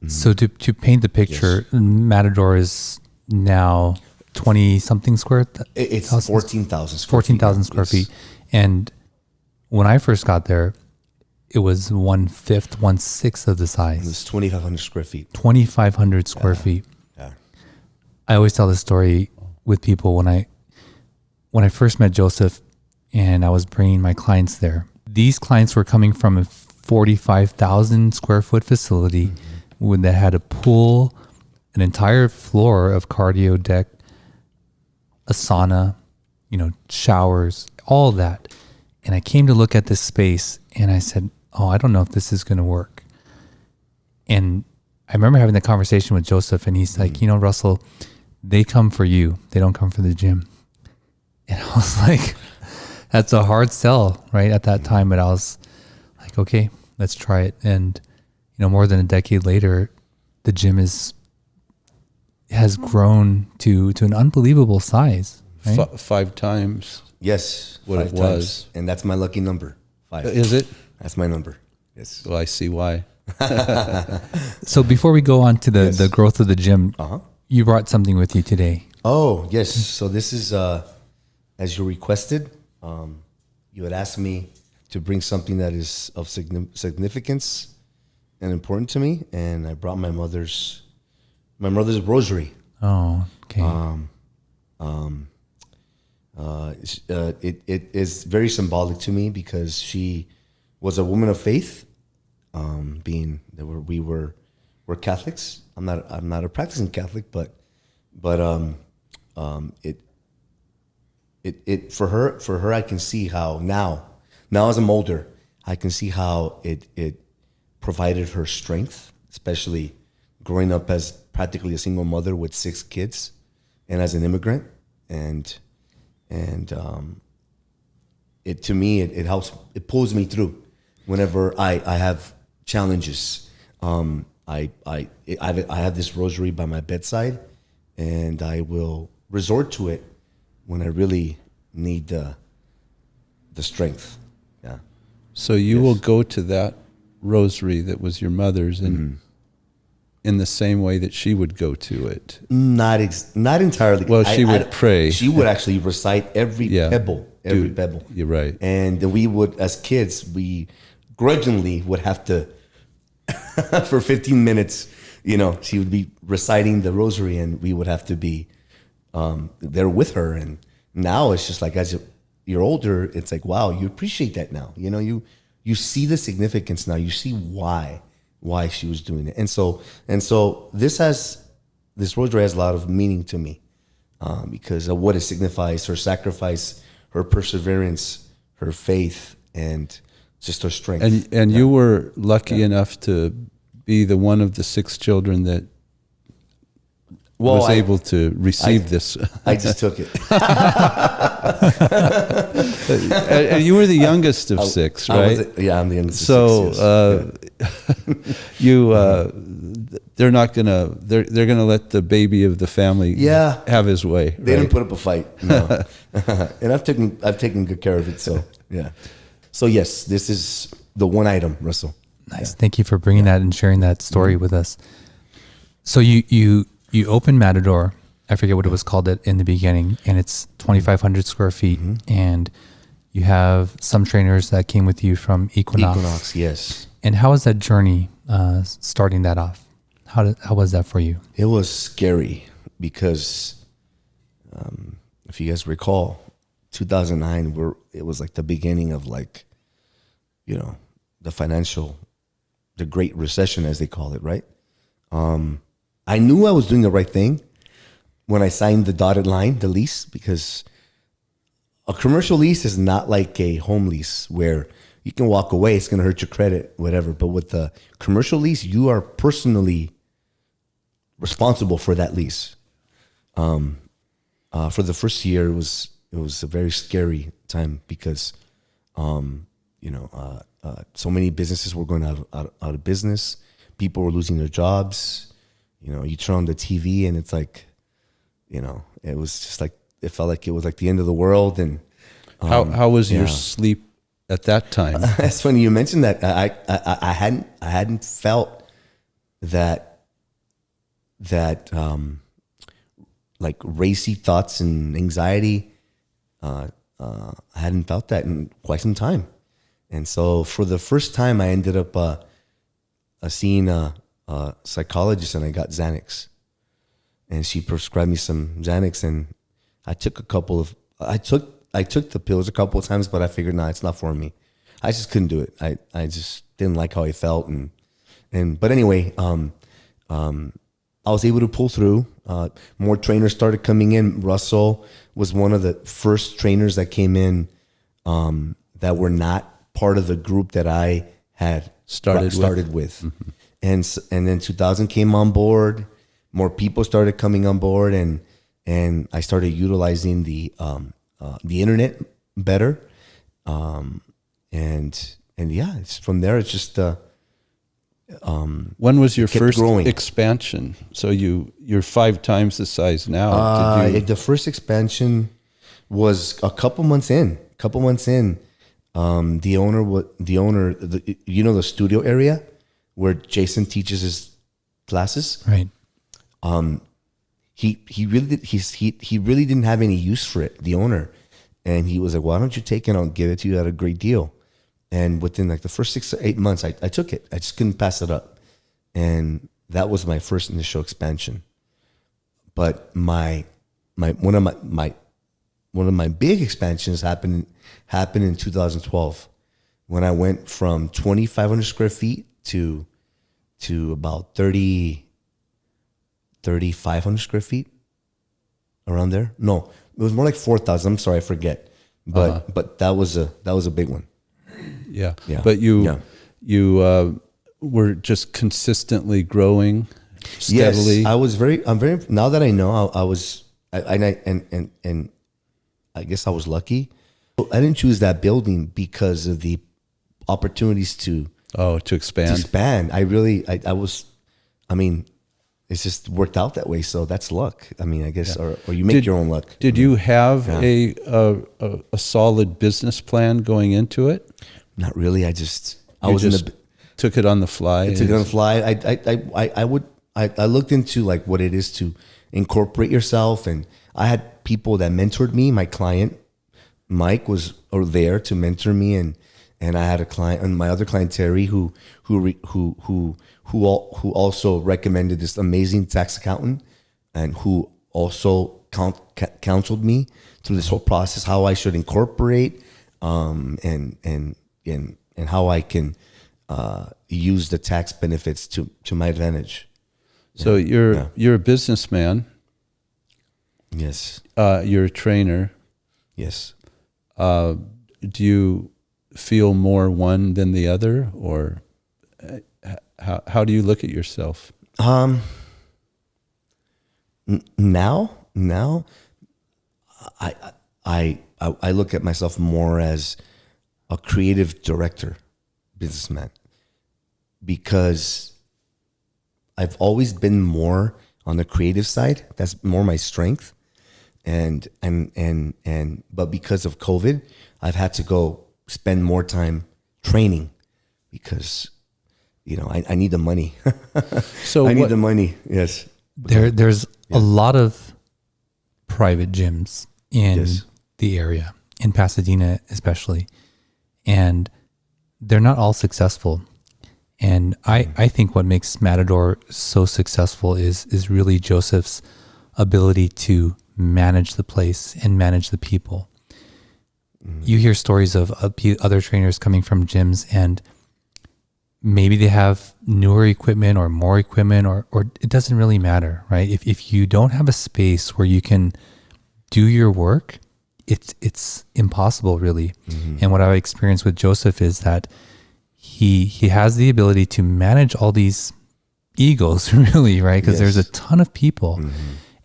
So to paint the picture, Matador is now 20 something square. It's 14,000 square 14,000 square feet. feet. And when I first got there, it was 1/5, 1/6 of the It size. was 2,500 square feet. 2,500 square feet. Yeah. I always tell this story with people when I first met Joseph and I was bringing my clients there. These clients were coming from a 45,000 square foot facility that had a pool, an entire floor of cardio deck, a sauna, showers, all of that. And I came to look at this space and I said, oh, I don't know if this is going to work. And I remember having the conversation with Joseph, and he's like, Russell, they come for you. They don't come for the gym. And I was like, that's a hard sell right at that time. But I was like, okay, let's try it. And, more than a decade later, the gym has grown to an unbelievable size. Right? 5 times. Yes, What 5 it times. was. And that's my lucky number, 5. Is it? That's my number, yes. Well, I see why. So before we go on to the growth of the gym, you brought something with you today. Oh, yes. So this is, as you requested, you had asked me to bring something that is of significance and important to me, and I brought my mother's rosary. Oh, okay. It is very symbolic to me because she was a woman of faith. We're Catholics. I'm not a practicing Catholic, but it for her I can see how now as I'm older, I can see how it provided her strength, especially growing up as practically a single mother with 6 kids and as an immigrant. And it to me, it helps, it pulls me through whenever I have challenges. I have this rosary by my bedside, and I will resort to it when I really need the strength. Yeah. So you will go to that rosary that was your mother's, and in the same way that she would go to it. Not entirely. Well, she would pray. She would actually recite every pebble. You're right. And we would, as kids, we grudgingly would have to, for 15 minutes, she would be reciting the rosary, and we would have to be there with her. And now it's just like, as you're older, it's like, wow, you appreciate that now. You see the significance now. You see why she was doing it. And so this rosary has a lot of meaning to me, because of what it signifies: her sacrifice, her perseverance, her faith, and just her strength. And you were lucky enough to be the one of the 6 children that was able to receive this. I just took it. And you were the youngest of 6, right? I'm the youngest so, of 6. Yes. They're not gonna. They're gonna let the baby of the family have his way. They didn't put up a fight. No. And I've taken good care of it. So yeah. So yes, this is the one item, Russell. Nice. Yeah. Thank you for bringing that and sharing that story with us. So you opened Matador. I forget what it was called in the beginning, and it's 2,500 square feet, and you have some trainers that came with you from Equinox. Equinox, yes. And how was that journey starting that off? How was that for you? It was scary because, if you guys recall, 2009, it was like the beginning of the Great Recession, as they call it, right? I knew I was doing the right thing when I signed the dotted line, the lease, because a commercial lease is not like a home lease where you can walk away, it's going to hurt your credit, whatever. But with the commercial lease, you are personally responsible for that lease. For the first year, it was a very scary time because, so many businesses were going out of business. People were losing their jobs. You turn on the TV and it's like, it was just like, it felt like it was like the end of the world. And how was your sleep at that time? That's funny you mentioned that. I hadn't felt that like racy thoughts and anxiety. I hadn't felt that in quite some time. And so for the first time, I ended up seeing a psychologist, and I got Xanax. And she prescribed me some Xanax, and I took I took the pills a couple of times, but I figured, it's not for me. I just couldn't do it. I just didn't like how I felt. But anyway, I was able to pull through. More trainers started coming in. Russell was one of the first trainers that came in that were not part of the group that I had started with. Mm-hmm. And then 2000 came on board. More people started coming on board, and I started utilizing the internet better. It's from there. It's just when was your first growing. Expansion? So you're 5 times the size now. The first expansion was a couple months in. The owner, the studio area where Jason teaches his classes. Right. He really didn't have any use for it, the owner. And he was like, why don't you take it? I'll give it to you at a great deal. And within like the first 6 to 8 months, I took it. I just couldn't pass it up. And that was my first initial expansion. But one of my big expansions happened in 2012 when I went from 2,500 square feet to about 3,500 square feet, around there. No, it was more like 4,000. I'm sorry, I forget. But that was a big one. Yeah. Yeah. But you were just consistently growing steadily. Yes, I'm very now that I know and I guess I was lucky. I didn't choose that building because of the opportunities to expand. It's just worked out that way. So that's luck. I mean, I guess, or you make your own luck. Did you have a solid business plan going into it? Not really. I took it on the fly. I took it on the fly. I looked into like what it is to incorporate yourself, and I had people that mentored me. My client, Mike, was there to mentor me, and I had a client, and my other client Terry, who also recommended this amazing tax accountant, and who also counseled me through this whole process, how I should incorporate, and how I can use the tax benefits to my advantage. So you're a businessman. Yes. You're a trainer. Yes. Do you feel more one than the other, or how do you look at yourself? Now I look at myself more as a creative director, businessman, because I've always been more on the creative side. That's more my strength. But because of COVID, I've had to go spend more time training because, I need the money. So I need the money. Yes. There's a lot of private gyms in the area, in Pasadena especially, and they're not all successful. And I think what makes Matador so successful is really Joseph's ability to manage the place and manage the people. You hear stories of other trainers coming from gyms, and maybe they have newer equipment or more equipment, or it doesn't really matter, right? If you don't have a space where you can do your work, it's impossible really. And what I've experienced with Joseph is that he has the ability to manage all these egos really, right? Because there's a ton of people.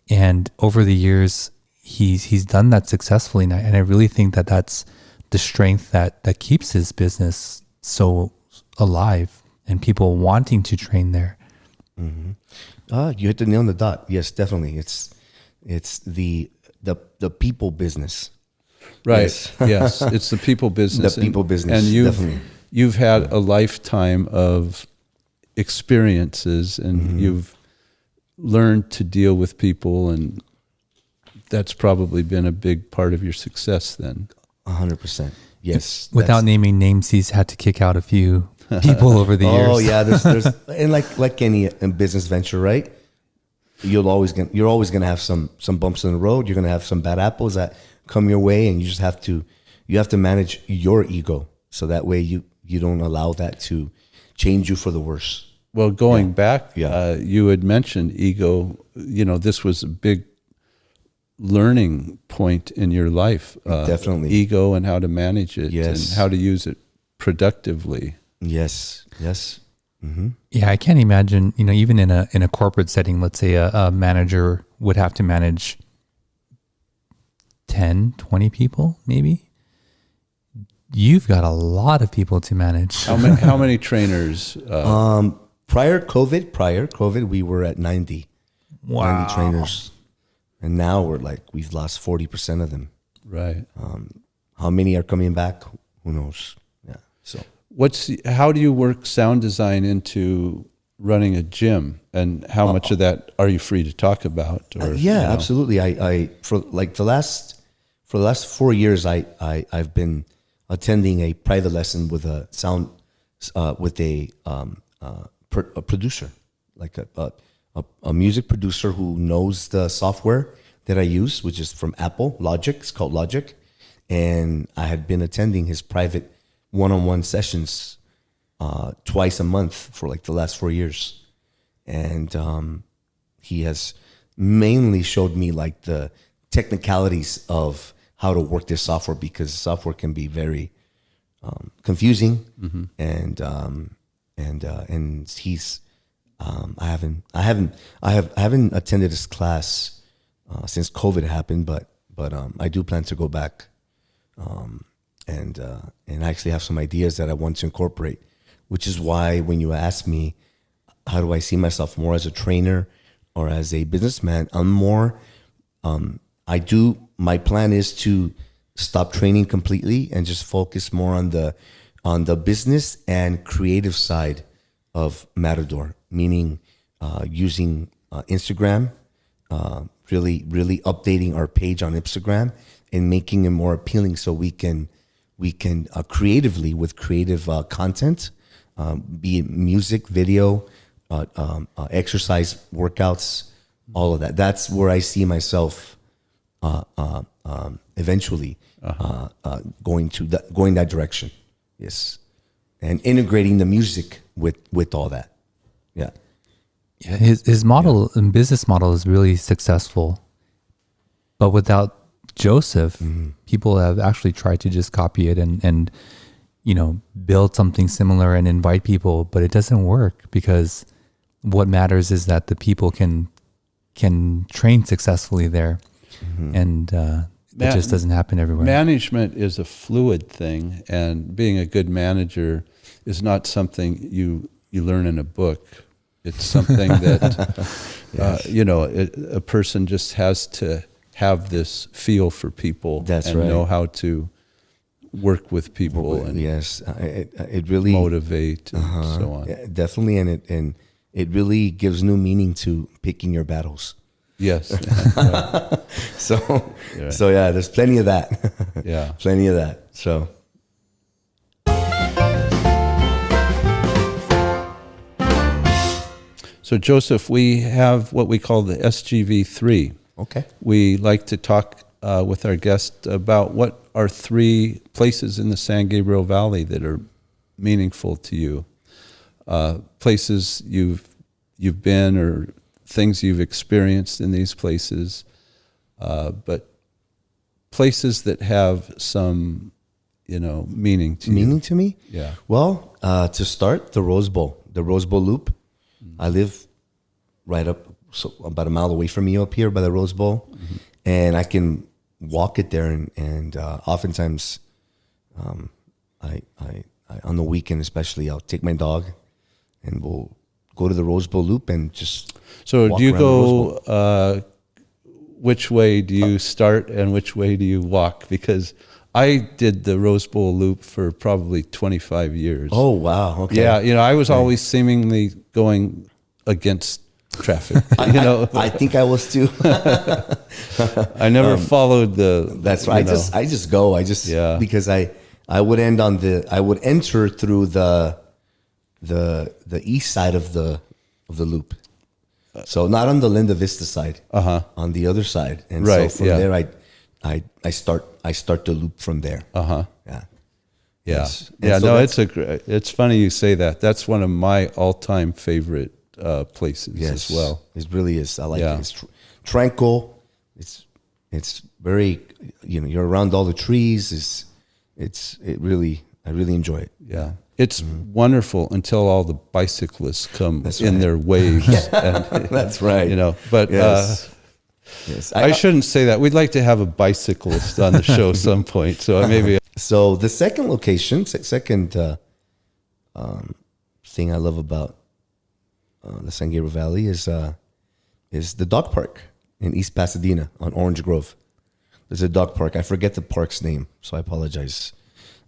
And over the years, he's done that successfully. And I really think that that's the strength that keeps his business so alive and people wanting to train there. You hit the nail on the dot. Yes, definitely. It's the people business. Right. Yes. Yes. It's the people business. The people business. And definitely. you've had a lifetime of experiences, and you've learned to deal with people, and that's probably been a big part of your success then. 100%. Yes. Without naming names, he's had to kick out a few people over the years. Oh yeah, there's and like any business venture, right? You're always gonna have some bumps in the road. You're gonna have some bad apples that come your way, and you just have to manage your ego, so that way you don't allow that to change you for the worse. Well, going back, you had mentioned ego. This was a big learning point in your life. Definitely. Ego and how to manage it, Yes. and how to use it productively. Yes. Yeah, I can't imagine, even in a corporate setting, let's say a manager would have to manage 10, 20 people, maybe. You've got a lot of people to manage. How many trainers? Prior COVID, we were at 90. Wow. 90 trainers. And now we've lost 40% of them. Right. How many are coming back? Who knows? Yeah. So How do you work sound design into running a gym, and how much of that are you free to talk about? Or, absolutely. I for the last 4 years, I've been attending a private lesson with a sound with a producer, like a music producer who knows the software that I use, which is from Apple, Logic. It's called Logic, and I had been attending his private one-on-one sessions twice a month for the last 4 years, and he has mainly showed me the technicalities of how to work this software, because software can be very confusing, and he's I haven't attended his class since COVID happened, but I do plan to go back. And I actually have some ideas that I want to incorporate, which is why when you ask me, how do I see myself more as a trainer or as a businessman, I'm more, my plan is to stop training completely and just focus more on the business and creative side of Matador, meaning using Instagram, really updating our page on Instagram and making it more appealing, so we can creatively, with creative content, be it music, video, exercise, workouts, all of that. That's where I see myself eventually going that direction. Yes, and integrating the music with all that. Yeah. Yeah, his model and business model is really successful, but without Joseph, people have actually tried to just copy it and build something similar and invite people, but it doesn't work, because what matters is that the people can train successfully there, and it just doesn't happen everywhere. Management is a fluid thing, and being a good manager is not something you learn in a book. It's something that a person just has to have this feel for people. That's and right. Know how to work with people and yes, it really motivate and so on. Yeah, definitely, and it really gives new meaning to picking your battles. Yes. Right. So there's plenty of that. Yeah. Plenty of that. So. So Joseph, we have what we call the SGV3. Okay. We like to talk with our guest about what are 3 places in the San Gabriel Valley that are meaningful to you. Places you've been, or things you've experienced in these places. But places that have some, meaning to you. Meaning to me? Yeah. Well, to start, the Rose Bowl Loop. I live right up, about a mile away from you up here by the Rose Bowl, and I can walk it there. And oftentimes, I on the weekend especially, I'll take my dog, and we'll go to the Rose Bowl Loop and just. So walk do you around the Rose go? Which way do you start, and which way do you walk? Because I did the Rose Bowl Loop for probably 25 years. Oh wow! Okay. Yeah, I was always seemingly going against traffic. I think I was too. I never followed the. That's right. I just go. Because I would enter through the east side of the loop. So not on the Linda Vista side, on the other side, and right, so from there I start the loop from there. Yeah. Yeah. Yes. Yeah. And so it's funny you say that. That's one of my all-time favorite places as well. It really is. I like Yeah. it. It's tranquil. It's very, you're around all the trees. I really enjoy it. Yeah. It's wonderful until all the bicyclists come That's in right. their waves. And, That's right. But Yes. Yes. I shouldn't say that. We'd like to have a bicyclist on the show some point. So maybe. So the second location, second thing I love about the San Gabriel Valley is the dog park in East Pasadena on Orange Grove. There's a dog park. I forget the park's name, so I apologize.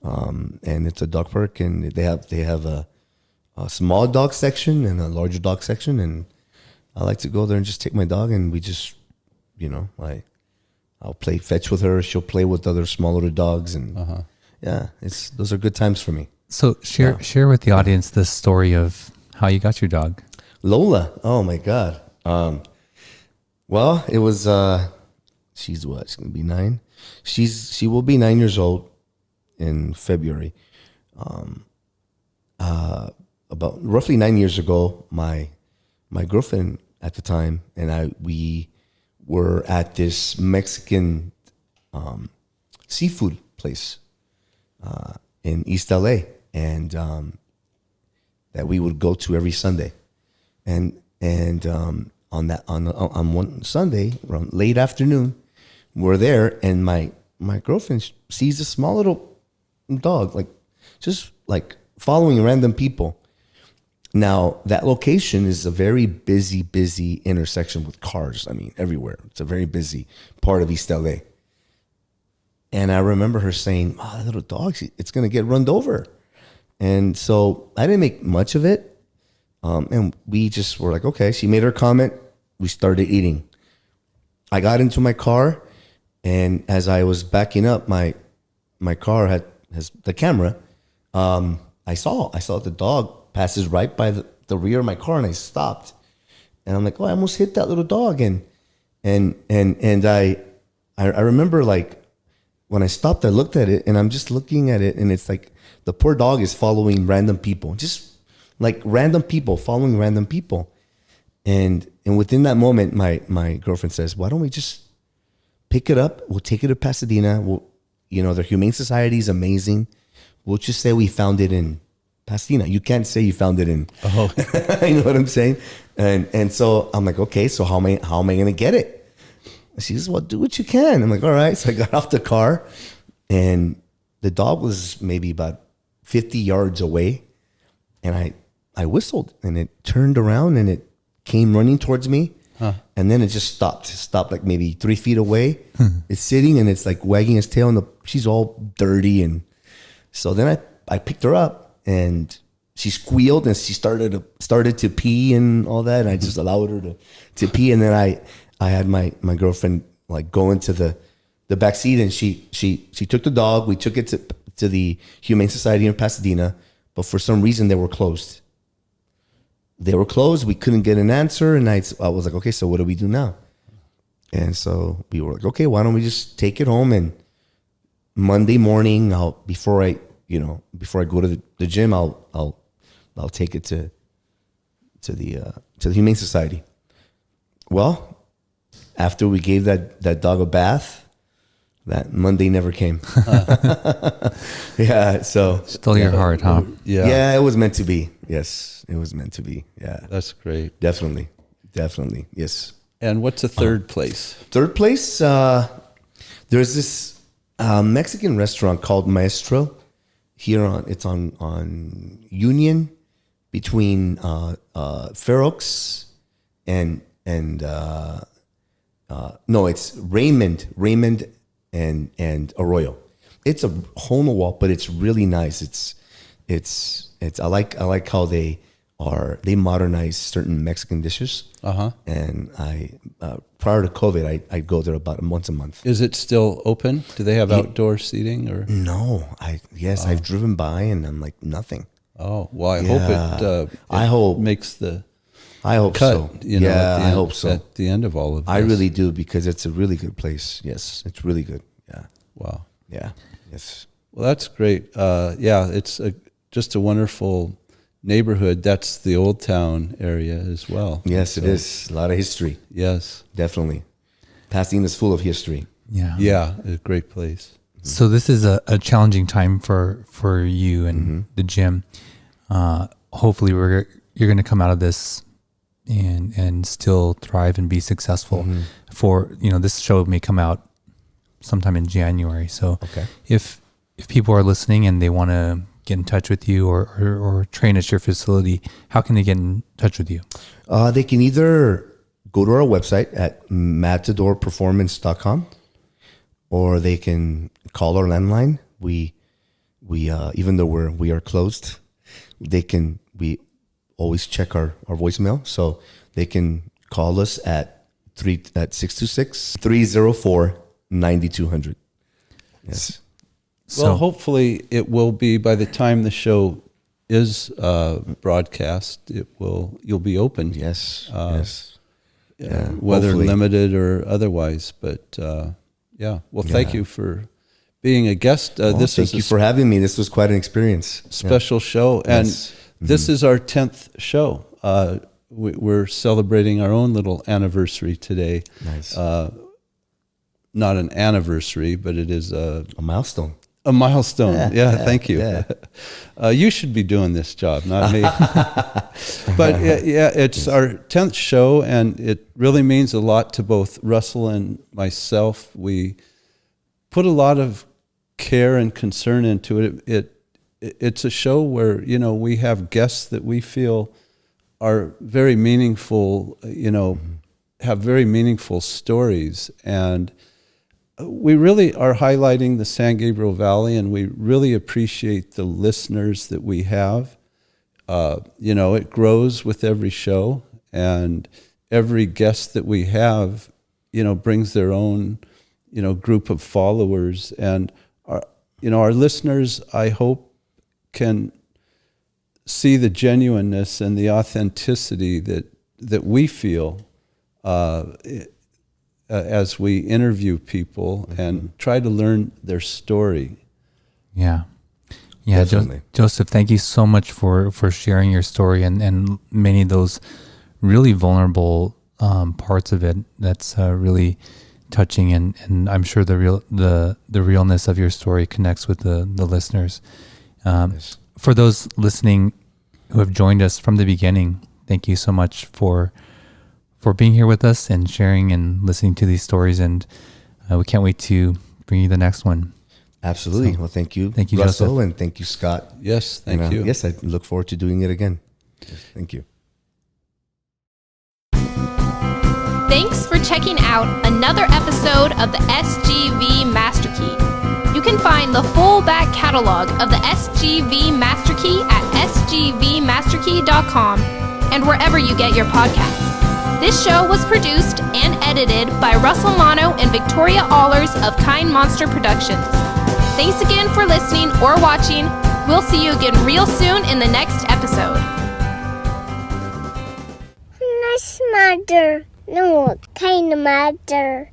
And it's a dog park, and they have a small dog section and a larger dog section, and I like to go there and just take my dog, and we just, I'll play fetch with her. She'll play with other smaller dogs, and those are good times for me. So share with the audience the story of how you got your dog. Lola, oh my God. Well, it was she's what? She's gonna be 9. She will be 9 years old in February. About roughly 9 years ago, my girlfriend at the time and we were at this Mexican seafood place in East LA, and that we would go to every Sunday, and on one Sunday around late afternoon, we're there, and my girlfriend sees a small little dog, just following random people. Now, that location is a very busy intersection with cars. I mean, everywhere. It's a very busy part of East LA. And I remember her saying, "Oh, that little dog, it's going to get run over." And so I didn't make much of it. And we just were like, okay. She made her comment. We started eating. I got into my car, and as I was backing up, my car has the camera. I saw the dog passes right by the rear of my car, and I stopped. And I'm like, oh, I almost hit that little dog. And I remember, when I stopped, I looked at it, and I'm just looking at it, and it's like the poor dog is following random people, just like random people following random people. And within that moment, my girlfriend says, why don't we just pick it up? We'll take it to Pasadena. Their Humane Society is amazing. We'll just say we found it in Pasadena. You can't say you found it in. Oh, you know what I'm saying? And so I'm like, okay, so how am I going to get it? She says, well, do what you can. I'm like, all right. So I got off the car, and the dog was maybe about 50 yards away, and I whistled, and it turned around, and it came running towards me. And then it just stopped like maybe 3 feet away. It's sitting, and it's like wagging its tail, and she's all dirty. And so then I picked her up, and she squealed, and she started to pee and all that. And I just allowed her to pee. And then I had my girlfriend go into the back seat, and she took the dog. We took it to the Humane Society in Pasadena, but for some reason they were closed. We couldn't get an answer, and I was like, okay, so what do we do now? And so we were like, okay, why don't we just take it home, and Monday morning, before I go to the gym, I'll take it to the Humane Society. Well, after we gave that dog a bath, That Monday never came. Yeah, so Stole your heart, huh? yeah, it was meant to be. Yes, it was meant to be. Yeah, That's great. definitely, yes. And what's the third place? Third place, there's this Mexican restaurant called Maestro here on Union between Fair Oaks and no, it's Raymond and Arroyo. It's a hole in the wall, but it's really nice. It's I like how they modernize certain Mexican dishes. And I prior to COVID, I'd go there about once a month. Is it still open? Do they have outdoor seating or? No, I've driven by and I'm like nothing. Oh, well, I hope I hope makes the I hope cut. so. You know, Yeah, I hope so. At the end of all of this. I really do, because it's a really good place. Yes, it's really good. Yeah. Wow. Yeah. Yes. Well, that's great. Yeah, it's just a wonderful neighborhood. That's the Old Town area as well. Yes, it is. A lot of history. Yes. Definitely. Pasadena's full of history. Yeah. Yeah, a great place. So this is a challenging time for you and the gym. Hopefully you're going to come out of this and still thrive and be successful. For, this show may come out sometime in January. So if people are listening and they want to get in touch with you or train at your facility, how can they get in touch with you? They can either go to our website at matadorperformance.com, or they can call our landline. We even though we are closed, we always check our voicemail, so they can call us at 626-304-9200. Yes. Well, hopefully it will be, by the time the show is broadcast, you'll be open. Yes. Whether hopefully. limited or otherwise. But yeah. Well, thank you for being a guest. Thank you for having me. This was quite an experience. Special show. And Yes. this is our 10th show. We're celebrating our own little anniversary today. Nice. Not an anniversary, but it is A milestone. a milestone. Yeah, thank you. Yeah. You should be doing this job, not me. But yeah, it's our 10th show, and it really means a lot to both Russell and myself. We put a lot of care and concern into it. It's a show where, we have guests that we feel are very meaningful, have very meaningful stories. And we really are highlighting the San Gabriel Valley, and we really appreciate the listeners that we have. It grows with every show, and every guest that we have, brings their own, group of followers. And our listeners, I hope, can see the genuineness and the authenticity that we feel as we interview people and try to learn their story. Yeah. Definitely. Joseph, thank you so much for sharing your story and many of those really vulnerable parts of it. That's really touching, and I'm sure the realness of your story connects with the listeners. Yes. For those listening who have joined us from the beginning, thank you so much for being here with us and sharing and listening to these stories. And we can't wait to bring you the next one. Absolutely. So, well, thank you, Russell, Joseph. And thank you, Scott. Yes, thank you. Yes, I look forward to doing it again. Yes, thank you. Thanks for checking out another episode of the SGV Master Key. You can find the full back catalog of the SGV Master Key at sgvmasterkey.com and wherever you get your podcasts. This show was produced and edited by Russell Mono and Victoria Allers of Kind Monster Productions. Thanks again for listening or watching. We'll see you again real soon in the next episode. Nice mother. No, kind mother.